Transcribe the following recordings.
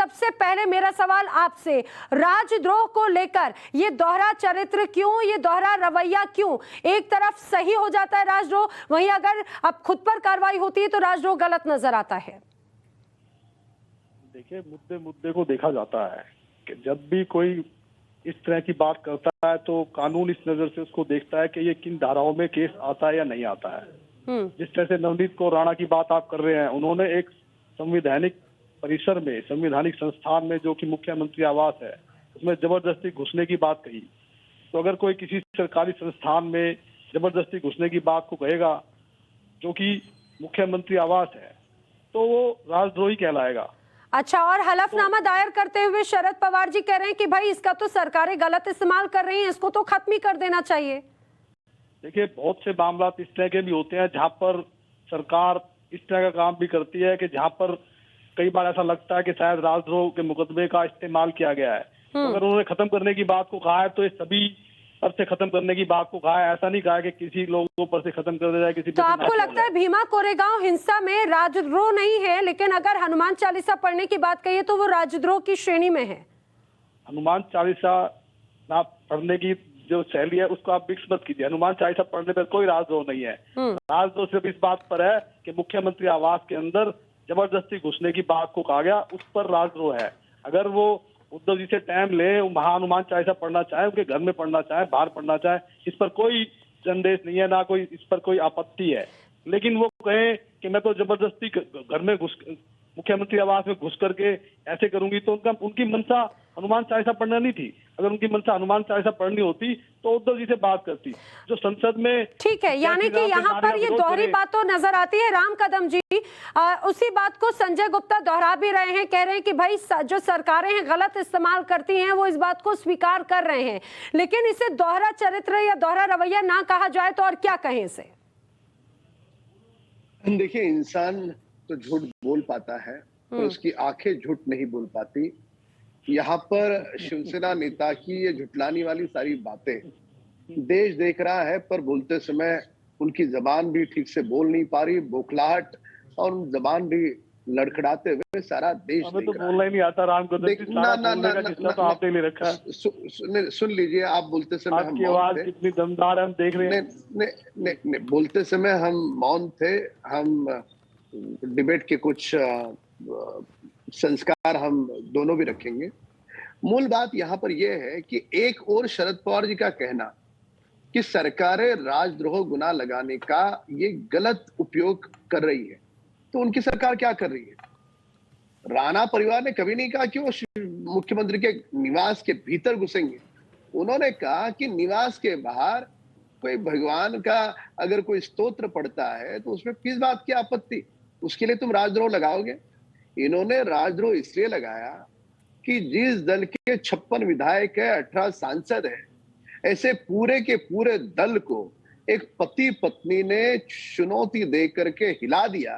सबसे पहले मेरा सवाल आपसे, राजद्रोह को लेकर ये दोहरा चरित्र क्यों, ये दोहरा रवैया क्यों? एक तरफ सही हो जाता है राजद्रोह, वहीं अगर अब खुद पर कार्रवाई होती है तो राजद्रोह गलत नजर आता है। देखिए, मुद्दे मुद्दे को देखा जाता है कि जब भी कोई इस तरह की बात करता है तो कानून इस नजर से उसको देखता है कि ये किन धाराओं में केस आता है या नहीं आता है। जिस तरह से नवनीत कौर राणा की बात आप कर रहे हैं, उन्होंने एक संवैधानिक परिसर में, संवैधानिक संस्थान में जो कि मुख्यमंत्री आवास है, उसमें जबरदस्ती घुसने की बात कही। तो अगर कोई किसी सरकारी संस्थान में जबरदस्ती घुसने की बात को कहेगा जो कि मुख्यमंत्री आवास है, तो वो राजद्रोही कहलाएगा। अच्छा, और हलफनामा दायर करते हुए शरद पवार जी कह रहे हैं कि भाई इसका तो सरकारें गलत इस्तेमाल कर रही हैं, इसको तो खत्म ही कर देना चाहिए। देखिए, बहुत से मामला इस तरह के भी होते हैं जहां पर सरकार इस तरह का काम भी करती है कि जहां पर कई बार ऐसा लगता है कि शायद राजद्रोह के मुकदमे का इस्तेमाल किया गया है। तो अगर उन्होंने खत्म करने की बात को कहा है तो ये सभी पर से खत्म करने की बात को कहा है, ऐसा नहीं कहा कि किसी लोगों पर से खत्म कर दिया जाए, किसी तो आपको लगता है भीमा कोरेगांव हिंसा में राजद्रोह नहीं है, लेकिन अगर हनुमान चालीसा पढ़ने की बात कहिए तो वो राजद्रोह की श्रेणी में है? हनुमान चालीसा ना पढ़ने की जो शैली है उसको आप मिक्स मत कीजिए। हनुमान चालीसा पढ़ने पर कोई राजद्रोह नहीं है। राजद्रोह सिर्फ इस बात पर है कि मुख्यमंत्री आवास के अंदर जबरदस्ती घुसने की बात को कहा गया, उस पर राजद्रोह है। अगर वो उद्धव जी से टाइम ले, हनुमान चालीसा पढ़ना चाहे, उनके घर में पढ़ना चाहे, बाहर पढ़ना चाहे, इस पर कोई संदेश नहीं है, ना कोई इस पर कोई आपत्ति है। लेकिन वो कहें कि मैं तो जबरदस्ती घर में मुख्यमंत्री आवास में घुस करके ऐसे करूंगी, तो उनकी मंशा हनुमान चालीसा पढ़ना नहीं थी। अगर उनकी मंशा हनुमान चालीसा पढ़नी होती तो उद्धव जी से बात करती, जो संसद में। ठीक है, यानी कि यहाँ पर ये दोहरी बात तो नजर आती है। राम कदम जी, उसी बात को संजय गुप्ता दोहरा भी रहे हैं, कह रहे हैं कि भाई जो सरकारें हैं गलत इस्तेमाल करती हैं, वो इस बात को स्वीकार कर रहे हैं, लेकिन इसे दोहरा चरित्र या दोहरा रवैया ना कहा जाए तो और क्या कहें इसे? देखिए, इंसान तो झूठ बोल पाता है पर उसकी आंखें झूठ नहीं बोल पाती। यहाँ पर शिवसेना नेता की ये झुठलाने वाली सारी बातें देश देख रहा है, पर बोलते समय उनकी जबान भी ठीक से बोल नहीं पा रही, बौखलाहट और जबान भी लड़खड़ाते हुए सारा देश हमें तो बोलना ही नहीं आता। राम कदम जी, सारा बोलने का जितना तो आपने ले रखा है। सुन लीजिए, आप बोलते समय आपकी आवाज कितनी दमदार है, हम देख रहे हैं। नहीं, बोलते समय हम मौन थे। हम डिबेट के कुछ संस्कार हम दोनों भी रखेंगे। मूल बात यहाँ पर यह है कि एक और शरद पवार जी का कहना कि सरकारें राजद्रोह गुना लगाने का ये गलत उपयोग कर रही है, तो उनकी सरकार क्या कर रही है? राणा परिवार ने कभी नहीं कहा कि वो मुख्यमंत्री के निवास के भीतर घुसेंगे। उन्होंने कहा कि निवास के बाहर कोई भगवान का अगर कोई स्तोत्र पढ़ता है तो उसमें किस बात की आपत्ति, उसके लिए तुम राजद्रोह लगाओगे? इन्होंने राजद्रोह इसलिए लगाया कि जिस दल के 56 विधायक है, 18 सांसद है, ऐसे पूरे के पूरे दल को एक पति पत्नी ने चुनौती दे करके हिला दिया,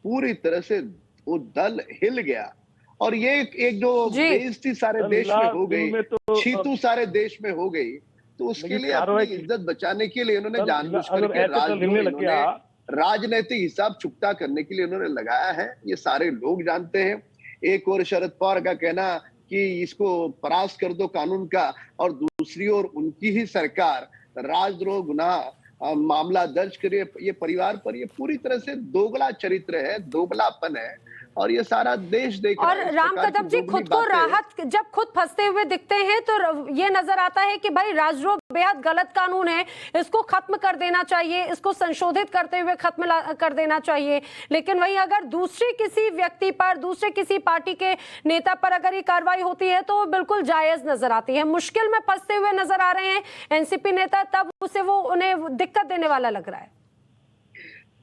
पूरी तरह से वो दल हिल गया। और ये एक जो बेइज्जती सारे देश में हो गई, छीतू सारे देश में हो गई, तो उसके लिए अपनी इज्जत बचाने के लिए इन्होंने जानबूझ करके राजनीतिक हिसाब चुकता करने के लिए उन्होंने लगाया है। ये सारे लोग जानते हैं। एक और शरद पवार का कहना कि इसको परास्त कर दो कानून का, और दूसरी ओर उनकी ही सरकार राजद्रोह गुनाह मामला दर्ज करे ये परिवार पर। ये पूरी तरह से दोगला चरित्र है, दोगलापन है, और ये सारा देश देख रहा है। और राम कदम जी खुद को राहत जब खुद फंसते हुए दिखते हैं तो ये नजर आता है कि भाई राजद्रोह बेहद गलत कानून है, इसको खत्म कर देना चाहिए, इसको संशोधित करते हुए खत्म कर देना चाहिए। लेकिन वहीं अगर दूसरे किसी व्यक्ति पर, दूसरे किसी पार्टी के नेता पर अगर ये कार्रवाई होती है तो बिल्कुल जायज नजर आती है। मुश्किल में फंसते हुए नजर आ रहे हैं एनसीपी नेता, तब उसे वो उन्हें दिक्कत देने वाला लग रहा है।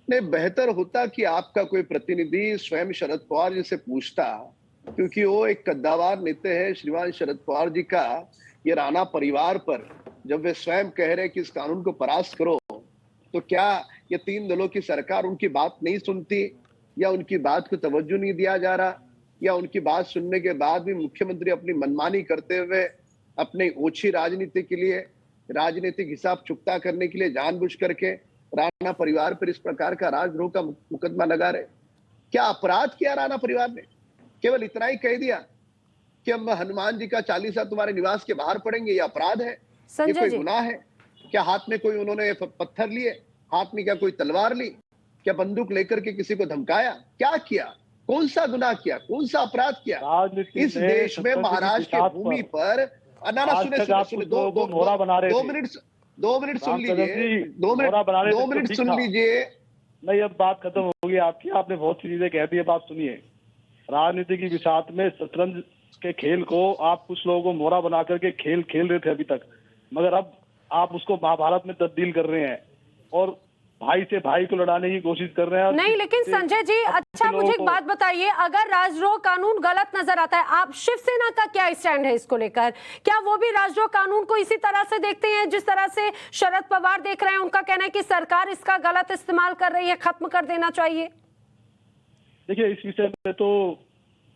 नहीं, बेहतर होता कि आपका कोई प्रतिनिधि स्वयं शरद पवार जी से पूछता, क्योंकि वो एक कद्दावर नेता है श्रीमान शरद पवार जी का। ये राणा परिवार पर जब वे स्वयं कह रहे कि इस कानून को परास्त करो, तो क्या ये 3 दलों की सरकार उनकी बात नहीं सुनती, या उनकी बात को तवज्जो नहीं दिया जा रहा, या उनकी बात सुनने के बाद भी मुख्यमंत्री अपनी मनमानी करते हुए अपनी ओछी राजनीति के लिए, राजनीतिक हिसाब चुकता करने के लिए जानबूझ करके राणा परिवार पर इस प्रकार का राजद्रोह का मुकदमा लगा रहे? क्या अपराध किया राणा परिवार ने? केवल इतना ही कह दिया कि हम हनुमान जी का चालीसा तुम्हारे निवास के बाहर पढ़ेंगे, ये अपराध है, ये संजय कोई जी, गुनाह है? क्या हाथ में कोई उन्होंने पत्थर लिए, हाथ में क्या कोई तलवार ली, क्या बंदूक लेकर के किसी को धमकाया? क्या किया? कौन सा गुनाह किया, कौन सा अपराध किया? इस देश में महाराष्ट्र की भूमि पर सुने दो मिनट सुन लीजिए, 2 मिनट सुन लीजिए। नहीं, अब बात खत्म होगी आपकी, आपने बहुत सी चीजें कह दी है, बात सुनिए। राजनीति की विसात में शतरंज के खेल को आप कुछ लोगों को मोहरा बना करके खेल खेल रहे थे अभी तक, मगर अब आप उसको महाभारत में तब्दील कर रहे हैं और भाई से भाई को लड़ाने की कोशिश कर रहे हैं। नहीं, लेकिन संजय जी, अच्छा मुझे एक बात बताइए, अगर राजद्रोह कानून गलत नजर आता है, आप शिवसेना का क्या स्टैंड है इसको लेकर? क्या वो भी राजद्रोह कानून को इसी तरह से देखते हैं जिस तरह से शरद पवार देख रहे हैं? उनका कहना है कि सरकार इसका गलत इस्तेमाल कर रही है, खत्म कर देना चाहिए। देखिए, इस विषय में तो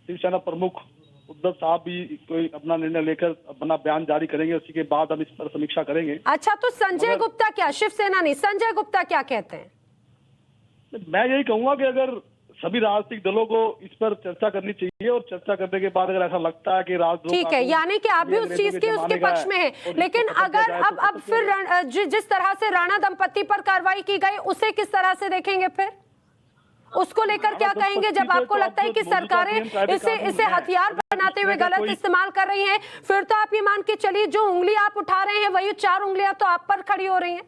शिवसेना प्रमुख उद्धव साहब भी कोई अपना निर्णय लेकर अपना बयान जारी करेंगे, उसी के बाद हम इस पर समीक्षा करेंगे। अच्छा, तो संजय गुप्ता क्या, शिवसेना नहीं, संजय गुप्ता क्या कहते हैं? मैं यही कहूंगा कि अगर सभी राजनीतिक दलों को इस पर चर्चा करनी चाहिए और चर्चा करने के बाद अगर ऐसा लगता है कि राजद्रोह, ठीक है, यानी कि आप भी उस चीज के उसके पक्ष में हैं। लेकिन अगर अब फिर जिस तरह से राणा दंपति पर कार्रवाई की गई, उसे किस तरह से देखेंगे? फिर उसको लेकर क्या कहेंगे जब आपको लगता है कि सरकारें इसे हथियार बनाते हुए गलत इस्तेमाल कर रही हैं? फिर तो आप ये मान के चलिए, जो उंगली आप उठा रहे हैं वही 4 उंगलियां तो आप पर खड़ी हो रही हैं।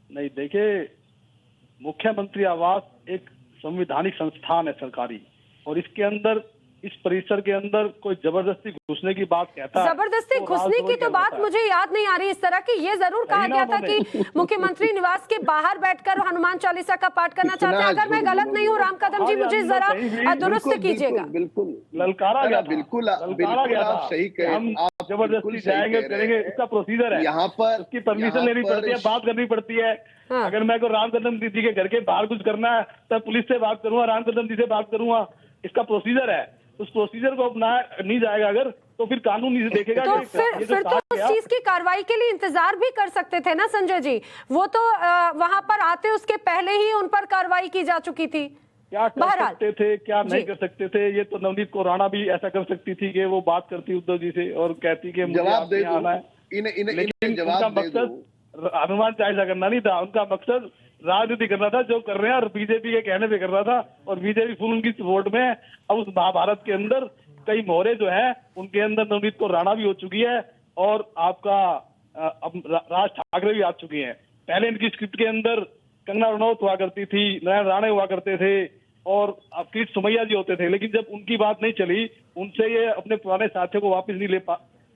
नहीं, देखिए, मुख्यमंत्री आवास एक संवैधानिक संस्थान है सरकारी, और इसके अंदर, इस परिसर के अंदर कोई जबरदस्ती घुसने की बात कहता है, जबरदस्ती घुसने की तो बात मुझे याद नहीं आ रही इस तरह की। ये जरूर कहा गया था कि मुख्यमंत्री निवास के बाहर बैठकर हनुमान चालीसा का पाठ करना चाहते हैं। अगर मैं गलत नहीं हूँ राम कदम जी, मुझे जरा दुरुस्त कीजिएगा। बिल्कुल ललकारा गया, बिल्कुल आप सही कह, हम जबरदस्ती जाएंगे करेंगे, इसका प्रोसीजर है, यहाँ पर उसकी परमिशन लेनी पड़ती है, बात करनी पड़ती है। अगर मैं को राम कदम दीदी के घर के बाहर कुछ करना है तब पुलिस से बात करूंगा, राम कदम जी से बात करूंगा, इसका प्रोसीजर है। उस प्रोसीजर को अपनाया नहीं जाएगा अगर, तो फिर कानून नहीं देखेगा। तो फिर तो उस चीज की कार्रवाई के लिए इंतजार भी कर सकते थे ना संजय जी? वो तो वहां पर आते उसके पहले ही उन पर कार्रवाई की जा चुकी थी। क्या कर सकते थे, क्या नहीं कर सकते थे? ये तो नवनीत कौर राणा भी ऐसा कर सकती थी कि वो बात करती उद्धव जी से और कहती कि मुझे जवाब दे आना है, लेकिन उनका मकसद हनुमान चालीसा करना नहीं था, उनका मकसद राजनीति करना था, जो कर रहे हैं, और बीजेपी के कहने पे कर रहा था, और बीजेपी फुल उनकी सपोर्ट में है। अब उस महाभारत के अंदर कई मोहरे जो है उनके अंदर नवनीत कौर राणा भी हो चुकी है, और आपका अब राज ठाकरे भी आ चुकी हैं। पहले इनकी स्क्रिप्ट के अंदर कंगना रनौत हुआ करती थी, नारायण राणे हुआ करते थे, और किरीट सोमैया जी होते थे, लेकिन जब उनकी बात नहीं चली, उनसे ये अपने पुराने साथियों को वापस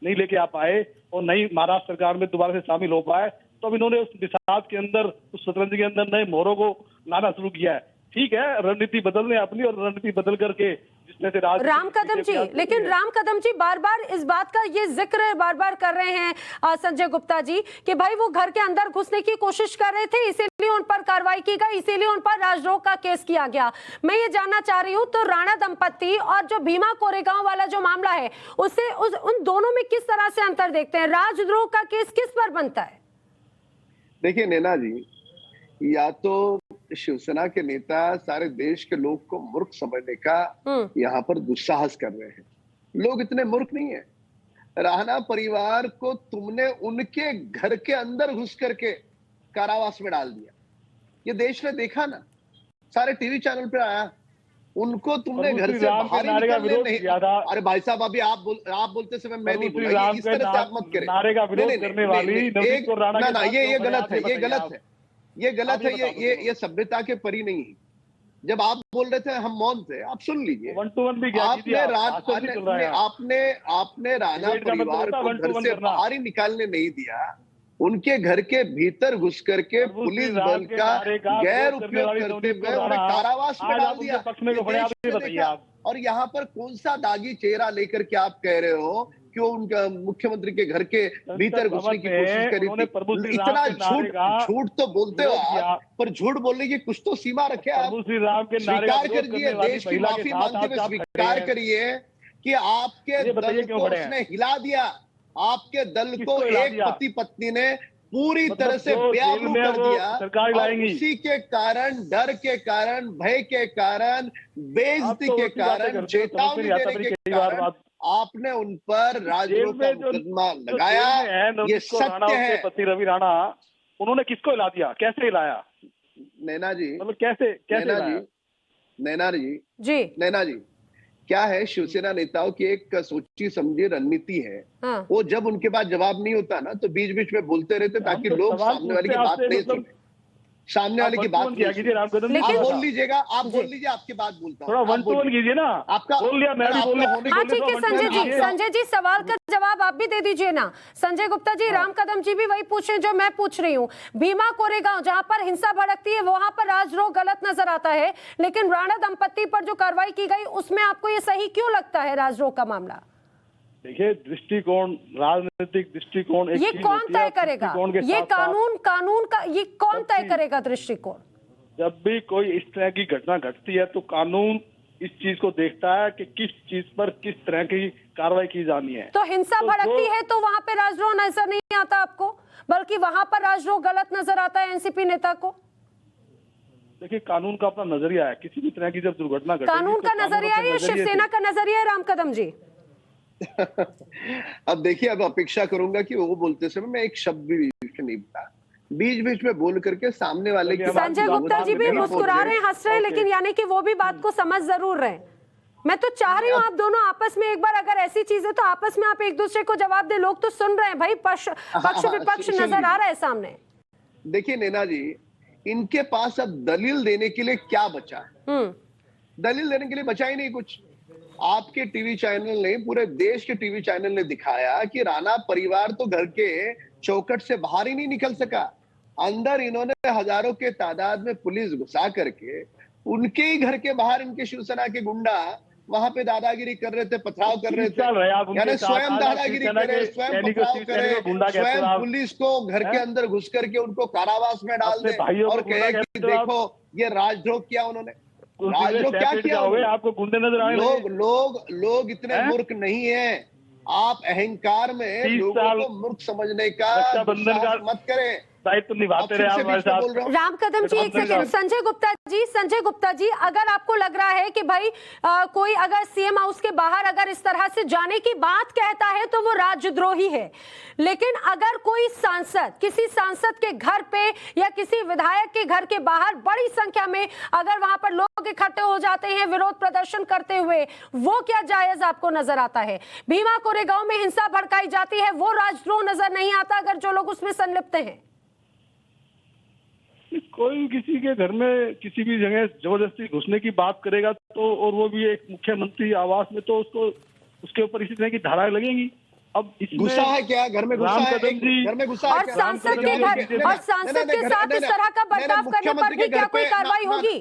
नहीं लेके आ पाए और नई महाराष्ट्र सरकार में दोबारा से शामिल हो पाए, तो अब इन्होंने उस विसात के अंदर, उस शतरंज के अंदर नए मोहरों को लाना शुरू किया है। ठीक है, रणनीति बदलने अपनी, और रणनीति बदल करके जिसमें से राम कदम जी, लेकिन राम कदम जी बार बार इस बात का ये जिक्र बार बार कर रहे हैं संजय गुप्ता जी कि भाई वो घर के अंदर घुसने की कोशिश कर रहे थे, इसीलिए उन पर कार्रवाई की गई, इसीलिए उन पर राजद्रोह का केस किया गया। मैं ये जानना चाह रही हूँ, तो राणा दंपति और जो भीमा कोरेगांव वाला जो मामला है, उससे उन दोनों में किस तरह से अंतर देखते हैं? राजद्रोह का केस किस पर बनता है? देखिए नैना जी, या तो शिवसेना के नेता सारे देश के लोग को मूर्ख समझने का यहाँ पर दुस्साहस कर रहे हैं। लोग इतने मूर्ख नहीं है। राणा परिवार को तुमने उनके घर के अंदर घुस करके कारावास में डाल दिया, ये देश ने देखा ना, सारे टीवी चैनल पे आया। उनको तुमने घर से बाहर निकलने नहीं। अरे भाई साहब, अभी आप बोलते समय मैं नहीं बोला, इस तरह से आप मत करें। ना, ये गलत है, ये गलत है, ये गलत है, ये सभ्यता के परी नहीं है। जब आप बोल रहे थे हम मौन थे, आप सुन लीजिए। आपने राणा परिवार को घर से बाहर ही निकालने नहीं दिया, उनके घर के भीतर घुस करके पुलिस बल का गैर उपयोग करते हुए उन्हें कारावास में डाल दिया। और यहाँ पर कौन सा दागी चेहरा लेकर के आप कह रहे हो कि उनका मुख्यमंत्री के घर के भीतर घुसने की कोशिश करी थी? इतना झूठ तो बोलते हो आप, पर झूठ बोलने की कुछ तो सीमा रखे आप। स्वीकार करिए, देश की माफी मांगते हुए स्वीकार करिए कि आपके दल को उसने हिला दिया। आपके दल को एक पति पत्नी ने पूरी मतलब तरह से जो बेआबरू जेल में है कर वो दिया। सरकार और लाएंगी। उसी के कारण, डर के कारण, भय के कारण, आप बेइज्जती तो के उसी बातें कारण, करते हो, समझ में चेतावनी नहीं आता देने मेरी के कई बार कारण बात। आपने उन पर राजद्रोह जेल का में मुकदमा जो लगाया। जेल में है ये नवनीत कौर राणा, सत्य उसके है। पति रवि राणा, उन्होंने किसको हिला दिया, कैसे हिलाया, नैना जी, मतलब कैसे कैसे नैना जी, हिलाया? नैना जी, जी नैना जी, क्या है, शिवसेना नेताओं की एक सोची समझी रणनीति है। हाँ वो जब उनके पास जवाब नहीं होता ना, तो बीच बीच में बोलते रहते हम ताकि तो लोग सवाल सामने वाले पूछते की हैं बात आपसे, नहीं मतलब सुने, सामने वाले आप की वन टू बात वन नहीं किया कीजिए, सुने। रामकदम जी लेकिन- आप बोला बोल था। लीजिएगा, आप जी। बोल लीजिए, आपके बाद बोलता हूं। थोड़ा वन आप टू वन बोलिए। कीजिए ना, आपका बोल लिया, मैं भी बोल आपका लिया। होने हाँ बोल ठीक है लिया, Sanjay one to ji, one कीजिए। संजय जी सवाल का जवाब आप भी दे दीजिए ना। संजय गुप्ता जी, राम कदम जी भी वही पूछ रहे हैं जो मैं पूछ रही हूँ। भीमा कोरेगांव जहां पर हिंसा भड़कती है वहां पर राजद्रोह गलत नजर आता है, लेकिन राणा दंपत्ति पर जो कार्रवाई की गई उसमें आपको ये सही क्यों लगता है राजद्रोह का मामला? देखिए, दृष्टिकोण, राजनीतिक दृष्टिकोण एक ये चीज कौन होती है, तय करेगा? दृष्टिकोण के ये साथ साथ कानून का ये कौन तय सबकी- करेगा दृष्टिकोण? जब भी कोई इस तरह की घटना घटती है तो कानून इस चीज को देखता है कि किस चीज पर किस तरह की कार्रवाई की जानी है। तो हिंसा तो भड़कती जो- है तो वहां पे राजद्रोह नजर नहीं आता आपको, बल्कि वहां पर राजद्रोह गलत नजर आता है एनसीपी नेता को? देखिए, कानून का अपना नजरिया है, किसी भी तरह की जब दुर्घटना घटेगी कानून तो का नजरिया है अपने या नजरिए शिवसेना से- का नजरिया है राम कदम जी? अब देखिए, अब अपेक्षा करूंगा कि वो बोलते समय मैं एक शब्द भी बीच में नहीं बोला, बीच बीच में बोल करके सामने वाले की बात संजय को गुप्ता जी भी नहीं मुस्कुरा बोल रहे हैं, हंस रहे हैं, ओके। लेकिन यानी कि वो भी बात को समझ जरूर रहे हैं। मैं तो चाह रही हूँ आप दोनों आपस में एक बार, अगर ऐसी चीज है तो आपस में आप एक दूसरे को जवाब दे। लोग तो सुन रहे हैं भाई, पक्ष विपक्ष सुन नजर आ लीजिए। रहा है सामने। देखिए नैना जी, इनके पास अब दलील देने के लिए क्या बचा है? दलील देने के लिए बचा ही नहीं कुछ। आपके टीवी चैनल ने, पूरे देश के टीवी चैनल ने दिखाया कि राणा परिवार तो घर के चौखट से बाहर ही नहीं निकल सका। अंदर इन्होंने हजारों के तादाद में पुलिस घुसा करके उनके ही घर के बाहर इनके शिवसेना के गुंडा वहां पे दादागिरी कर रहे थे, पथराव कर रहे थे। चल रहे आप उनके यानी साथ, स्वयं आज दादागिरी शिवसेना करे, के स्वयं सैनिक को पथराव शिवसेना को करे, गुंडा कहते हो स्वयं आप। पुलिस को घर के हैं? अंदर घुस करके उनको कारावास में डाल अपने दे भाइयों और को गुंडा कहे कि कहते हो आप। देखो ये राजद्रोह किया उन्होंने। कुछ राजद्रोह क्या सेपरेट किया जाओगे, उन्होंने? आपको गुंडे नजर आने लगे। लोग इतने हैं? मूर्ख नहीं है। आप अहंकार में 30 लोगों साल को मूर्ख समझने का रक्षाबंधन का दुस्साहस मत करें। दायित्व निभाते अब रहे फिर आप से हमारे बीच में साथ। बोल रहा हूं। राम कदम जी एक सेकंड। संजय गुप्ता जी, अगर आपको लग रहा है कि भाई कोई अगर सीएम हाउस के बाहर अगर इस तरह से जाने की बात कहता है तो वो राज्यद्रोही है, लेकिन अगर कोई सांसद किसी सांसद के घर पे या किसी विधायक के घर के बाहर बड़ी संख्या में अगर वहां पर लोग इकट्ठे हो जाते हैं विरोध प्रदर्शन करते हुए, वो क्या जायज आपको नजर आता है? भीमा कोरेगांव में हिंसा भड़काई जाती है, वो राजद्रोह नजर नहीं आता अगर जो लोग उसमें संलिप्त हैं? कोई किसी के घर में किसी भी जगह जबरदस्ती घुसने की बात करेगा तो, और वो भी एक मुख्यमंत्री आवास में, तो उसको उसके ऊपर इसी तरह की धाराएं लगेंगी। अब इसमें गुस्सा है क्या? घर में गुस्सा राम है? कदम जी घर में गुस्सा है और क्या? सांसद के घर और सांसद के साथ इस तरह का बर्ताव करने पर भी क्या कोई कार्रवाई होगी?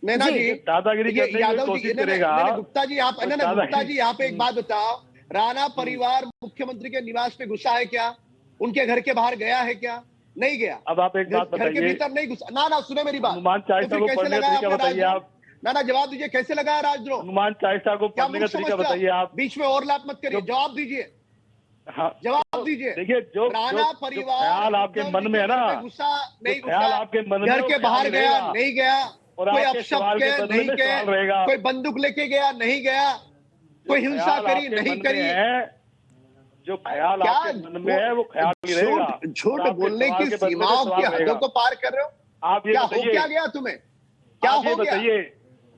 नैना जी। जी, दादागिरी करने की यादव कोशिश जी, करेगा। गुप्ता जी आप, गुप्ता जी यहाँ पे एक बात बताओ, राणा परिवार मुख्यमंत्री के निवास पे गुस्सा है क्या? उनके घर के बाहर गया है क्या? नहीं गया। अब आप एक बात घर के बताइए, भीतर नहीं घुसा। ना सुने मेरी बात। हनुमान चालीसा तो को फिर कैसे पढ़ने का लगा तरीका आपने बताइए राजद्रोह? आप। ना जवाब दीजिए, कैसे लगा है राजद्रोह? हनुमान चालीसा को क्या पढ़ने का मूर्ख तरीका समझते हो? बताइए आप। बीच में ओवरलैप मत करिए, जवाब दीजिए, हाँ, जवाब दीजिए। देखिए, जो राणा जो परिवार ख्याल आपके मन में है ना, गुस्सा नहीं, ख्याल आपके मन में, घर वो के ख्याल बाहर ही गया रहेगा। नहीं गया, और कोई आपके अपशब्द सवाल के के बदले नहीं में के, सवाल रहेगा। कोई बंदूक लेके गया नहीं गया, कोई हिंसा ख्याल करी आपके नहीं मन करी। में है, जो ख्याल क्या आपके मन में है वो ख्याल ही रहेगा। झूठ और आपके बोलने सवाल की के बदले में सीमाओं सवाल की हदों रहेगा। को पार कर रहे हो? आप ये क्या हो बताइए, क्या गया तुम्हें? क्या आप ये हो गया? बताइए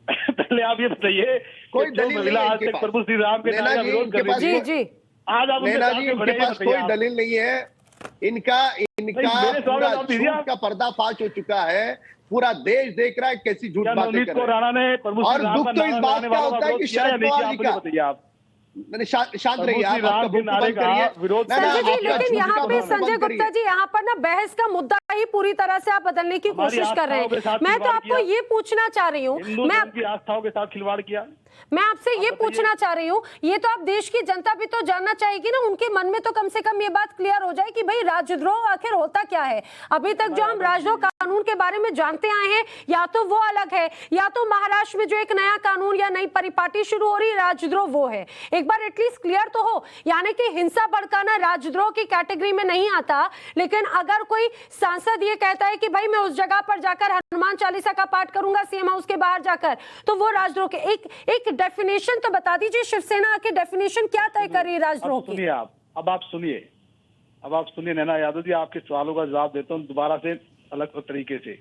पहले आप ये बताइए, कोई कि जो दलील महिला नहीं है आज इनके तक पास। प्रभु श्री राम के नैना नारे का जी, विरोध इनके कर रही पास जी थी, जी आज आप उनके नैना साथ जी, में इनके खड़े हैं, पास बताइए कोई आप। दलील नहीं है। इनका मेरे सवाल का पूरा जवाब दीजिए झूठ आप। का पर्दाफाश हो चुका है। पूरा देश देख रहा है कैसी झूठ क्या बातें नवनीत कर को रहे हैं। राणा ने प्रभु और श्री राम दुख का तो इस नारा बात लगाने का वालों का होता है विरोध कि किया या शरद नहीं पवार किया? जी आप मुझे का, बताइए आप। मैंने शांत प्रभु रहिए श्री आप, राम आपका के मुंह नारे बंद का करिए। विरोध ना, ना, संजय जी, आपका लेकिन झूठ यहाँ का पे मुंह बंद संजय करिए। गुप्ता जी यहाँ पर ना बहस का मुद्दा ही पूरी तरह से आप बदलने की हमारी कोशिश कर रहे आस्थाओं के हैं। साथ मैं तो खिलवाड़ आपको किया। ये पूछना चाह रही हूँ, हिंदू धर्म की आस्थाओं के साथ खिलवाड़ किया। मैं आपसे ये पूछना चाह रही हूँ, ये तो आप देश की जनता भी तो जानना चाहेगी ना, उनके मन में तो कम से कम ये बात क्लियर हो जाए कि भाई राजद्रोह आखिर होता क्या है। अभी तक जो हम राजद्रोह कानून के बारे में जानते आए हैं, या तो वो अलग है, या तो महाराष्ट्र में जो एक नया कानून या नई परिपाटी शुरू हो रही है राजद्रोह वो है। एक बार एटलीस्ट क्लियर तो हो, यानी कि हिंसा भड़काना राजद्रोह की कैटेगरी में नहीं आता, लेकिन अगर कोई सांसद ये कहता है कि भाई मैं उस जगह पर जाकर हनुमान चालीसा का पाठ करूंगा सीएम हाउस के बाहर जाकर, तो वो राजद्रोह के एक डेफिनेशन तो बता दीजिए, शिवसेना की डेफिनेशन क्या तय कर रही है राजद्रोह की? सुनिए अब आप सुनिए नैना यादव जी, आपके सवालों का जवाब देता हूँ दोबारा से अलग तरीके से।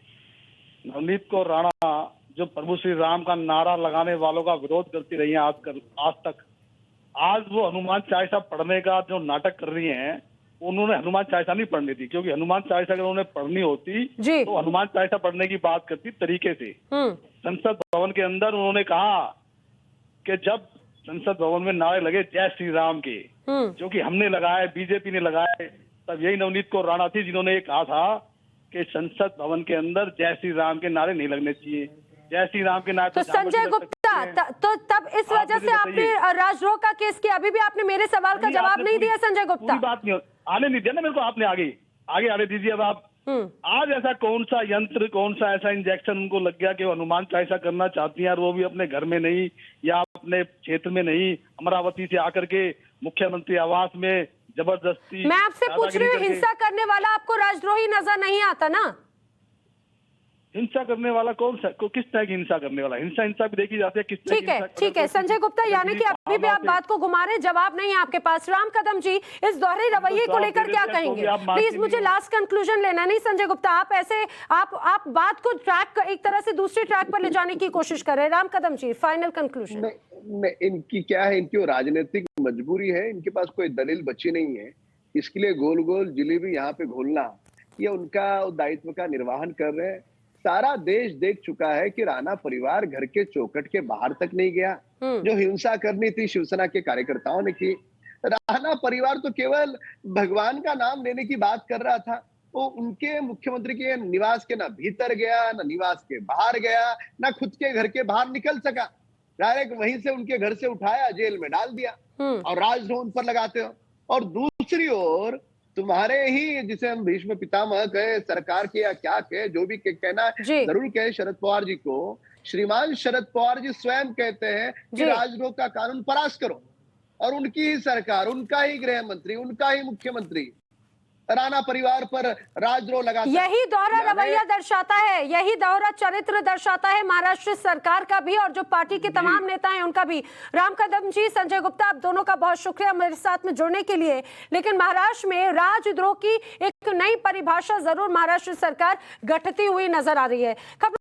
नवनीत कौर राणा जो प्रभु श्री राम का नारा लगाने वालों का विरोध करती रही है आज तक, आज वो हनुमान चालीसा पढ़ने का जो नाटक कर रही हैं, उन्होंने हनुमान चालीसा नहीं पढ़नी थी, क्योंकि हनुमान चालीसा अगर उन्होंने पढ़नी होती तो हनुमान चालीसा पढ़ने की बात करती तरीके से। संसद भवन के अंदर उन्होंने कहा कि जब संसद भवन में नारे लगे जय श्री राम के, जो कि हमने लगाए, बीजेपी ने लगाए, तब यही नवनीत कौर राणा थी जिन्होंने ये कहा था कि संसद भवन के अंदर जय श्री राम के नारे नहीं लगने चाहिए। जय श्री राम के नारे तो संजय गुप्ता, तो तब इस वजह से आपने राजद्रोह का केस किया। अभी भी आपने मेरे सवाल का जवाब नहीं दिया संजय गुप्ता। बात नहीं आने नहीं दिया ना मेरे को, आपने आगे आने दीजिए। अब आप आज ऐसा कौन सा यंत्र, कौन सा ऐसा इंजेक्शन उनको लग गया कि वो हनुमान चालीसा करना चाहती हैं, और वो भी अपने घर में नहीं या अपने क्षेत्र में नहीं, अमरावती से आकर के मुख्यमंत्री आवास में जबरदस्ती। मैं आपसे पूछ रही हूँ, हिंसा करने वाला आपको राजद्रोही नजर नहीं आता ना? हिंसा करने वाला कौन सा, किस तरह की हिंसा करने वाला? हिंसा भी देखी जाती है किस तरह की। ठीक है संजय गुप्ता, यानी कि अभी भी आप बात को घुमा रहे, जवाब नहीं है आपके पास। राम कदम जी, इस दोहरे रवैये को लेकर क्या कहेंगे? प्लीज मुझे लास्ट कंक्लूजन लेना। नहीं संजय गुप्ता, आप ऐसे आप बात को ट्रैक एक तरह से दूसरे ट्रैक पर ले जाने की कोशिश कर रहे हैं। राम कदम जी, फाइनल कंक्लूजन। इनकी क्या है, इनकी राजनीतिक मजबूरी है, इनके पास कोई दलील बची नहीं है, इसके लिए गोल गोल जिलेबी यहाँ पे घोलना, ये उनका दायित्व का निर्वहन कर रहे हैं। सारा देश देख चुका है कि राणा परिवार घर के चौखट के बाहर तक नहीं गया। जो हिंसा करनी थी शिवसेना के कार्यकर्ताओं ने की। राणा परिवार तो केवल भगवान का नाम लेने की बात कर रहा था, वो उनके मुख्यमंत्री के निवास के ना भीतर गया, ना निवास के बाहर गया, ना खुद के घर के बाहर निकल सका। डायरेक्ट वहीं से उनके घर से उठाया, जेल में डाल दिया और राजद्रोह उन पर लगाते हो। और दूसरी ओर तुम्हारे ही, जिसे हम भीष्म पितामह कहे, सरकार के या क्या कहे, जो भी कहना जरूर कहे शरद पवार जी को, श्रीमान शरद पवार जी स्वयं कहते हैं कि राजद्रोह का कानून पास करो, और उनकी ही सरकार, उनका ही गृह मंत्री, उनका ही मुख्यमंत्री राणा परिवार पर राजद्रोह लगाता है। यही दोहरा रवैया दर्शाता है, यही दोहरा चरित्र दर्शाता है महाराष्ट्र सरकार का भी और जो पार्टी के तमाम नेता हैं उनका भी। राम कदम जी, संजय गुप्ता, आप दोनों का बहुत शुक्रिया मेरे साथ में जुड़ने के लिए। लेकिन महाराष्ट्र में राजद्रोह की एक नई परिभाषा जरूर महाराष्ट्र सरकार गढ़ती हुई नजर आ रही है।